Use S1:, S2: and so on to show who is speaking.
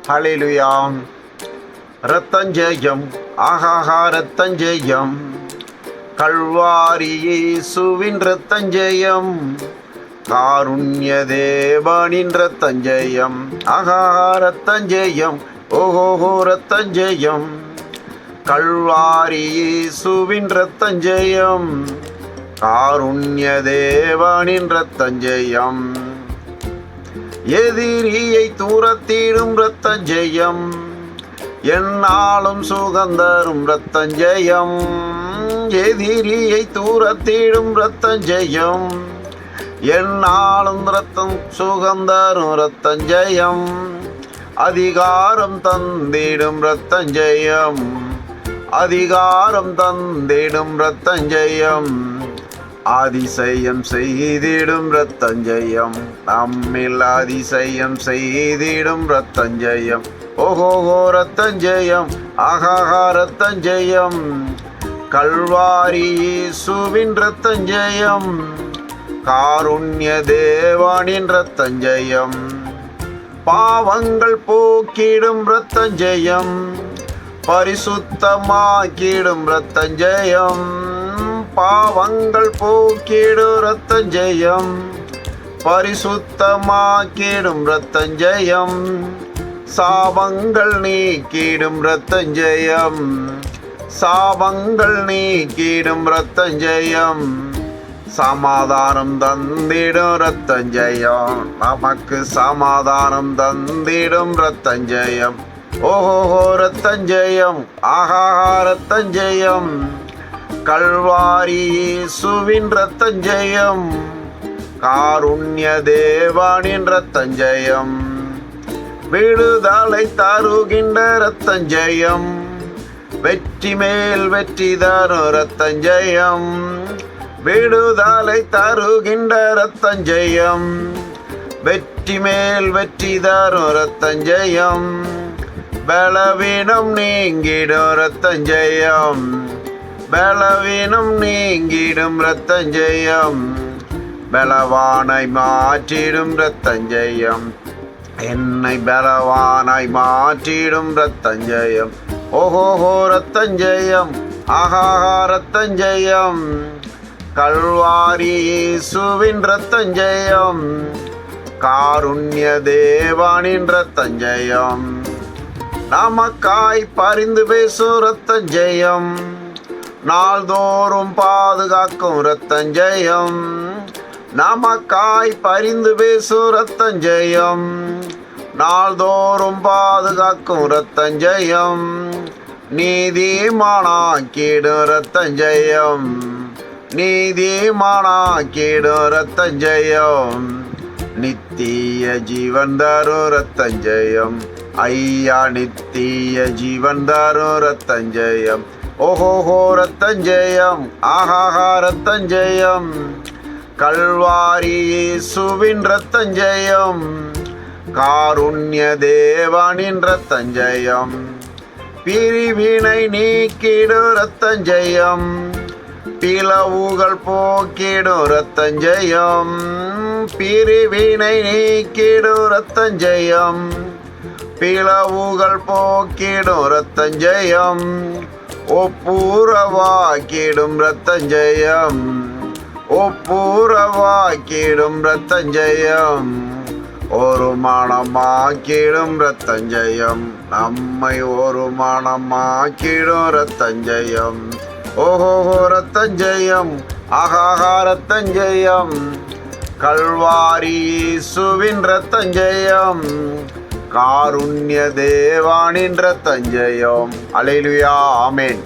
S1: ஹல்லேலூயாம். இரத்தஞ்செயம், ஆஹாஹா இரத்தஞ்செயம், கல்வாரி இயேசுவின் இரத்தஞ்செயம், காருண்ய தேவனின் இரத்தஞ்செயம், ஆஹாஹா இரத்தஞ்செயம், ஓஹோஹோ இரத்தஞ்செயம், கல்வாரி இயேசுவின் இரத்தஞ்செயம், காருண்ய தேவனின் இரத்தஞ்செயம், எதிரியை தூரத்திடும் இரத்தஞ்செயம், என்னாலும் சுகந்தரும் இரத்தஞ்செயம், எதிரியை தூரத்திடும் இரத்தஞ்செயம், என்னாலும் இரத்தம் சுகந்தரும் இரத்தஞ்செயம், அதிகாரம் தந்திடும் இரத்தஞ்செயம், அதிகாரம் தந்திடும் இரத்தஞ்செயம், அதிசயம் செய்திடும் இரத்தஞ்செயம், நம்மில் அதிசயம் செய்திடும் இரத்தஞ்செயம், ஓஹோஹோ இரத்தஞ்செயம், ஆஹாஹா இரத்தஞ்செயம், கல்வாரி இயேசுவின் இரத்தஞ்செயம், காருண்ய தேவனின் இரத்தஞ்செயம், பாவங்கள் போக்கிடும் இரத்தஞ்செயம், பரிசுத்தமாக்கிடும் இரத்தஞ்செயம், பாவங்கள் போக்கிடும் இரத்தஞ்செயம், பரிசுத்தமாக்கிடும் இரத்தஞ்செயம், சாபங்கள் நீக்கிடும் இரத்தஞ்செயம், சாபங்கள் நீக்கிடும் இரத்தஞ்செயம், சமாதானம் தந்திடும் இரத்தஞ்செயம், நமக்கு சமாதானம் தந்திடும் இரத்தஞ்செயம், ஓஹோஹோ இரத்தஞ்செயம், ஆஹாஹா இரத்தஞ்செயம், கல்வாரி இயேசுவின் இரத்தஞ்செயம், காருண்ய தேவனின் இரத்தஞ்செயம், விடுதலை தருகின்ற இரத்தஞ்செயம், வெற்றி மேல் வெற்றி தரும் இரத்தஞ்செயம், விடுதலை தருகின்ற இரத்தஞ்செயம், வெற்றி மேல் வெற்றி தரும் இரத்தஞ்செயம், பலவீனம் நீங்கிடும் இரத்தஞ்செயம், பலவீனம் நீங்கிடும் இரத்தஞ்செயம், பலவானை மாற்றிடும் இரத்தஞ்செயம், என்னை பலவானாய் மாற்றிடும் இரத்தஞ்செயம், ஓஹோஹோ இரத்தஞ்செயம், ஆஹாஹா இரத்தஞ்செயம், கல்வாரி இயேசுவின் இரத்தஞ்செயம், காருண்ய தேவனின் இரத்தஞ்செயம், நமக்காய் பரிந்து பேசும் இரத்தஞ்செயம், நாள்தோறும் பாதுகாக்கும் இரத்தஞ்செயம், நமக்காய் பரிந்து பேசும் இரத்தஞ்செயம், நாள்தோறும் பாதுகாக்கும் இரத்தஞ்செயம், நீதிமானாக்கிடும் இரத்தஞ்செயம், நீதிமானாக்கிடும் இரத்தஞ்செயம், நித்திய ஜீவன் தரும் இரத்தஞ்செயம், ஐயா நித்திய ஜீவன் தரும் இரத்தஞ்செயம், ஓஹோஹோ இரத்தஞ்செயம், ஆஹாஹா இரத்தஞ்செயம், கல்வாரி இயேசுவின் இரத்தஞ்செயம், காருண்ய தேவனின் இரத்தஞ்செயம், பிரிவினை நீக்கிடும் இரத்தஞ்செயம், பிளவுகள் போக்கிடும் இரத்தஞ்செயம், பிரிவினை நீக்கிடும் இரத்தஞ்செயம், பிளவுகள் போக்கிடும் இரத்தஞ்செயம், ஒப்புரவாக்கிடும் இரத்தஞ்செயம், ஒப்புரவாக்கிடும் இரத்தஞ்செயம், ஒரு மனமாக்கிடும் இரத்தஞ்செயம், நம்மை ஒரு மனமாக்கிடும் இரத்தஞ்செயம், ஓஹோஹோ இரத்தஞ்செயம், ஆஹாஹா இரத்தஞ்செயம், கல்வாரி இயேசுவின் இரத்தஞ்செயம், காருண்ய தேவனின் இரத்தஞ்செயம். அல்லேலூயா, ஆமென்.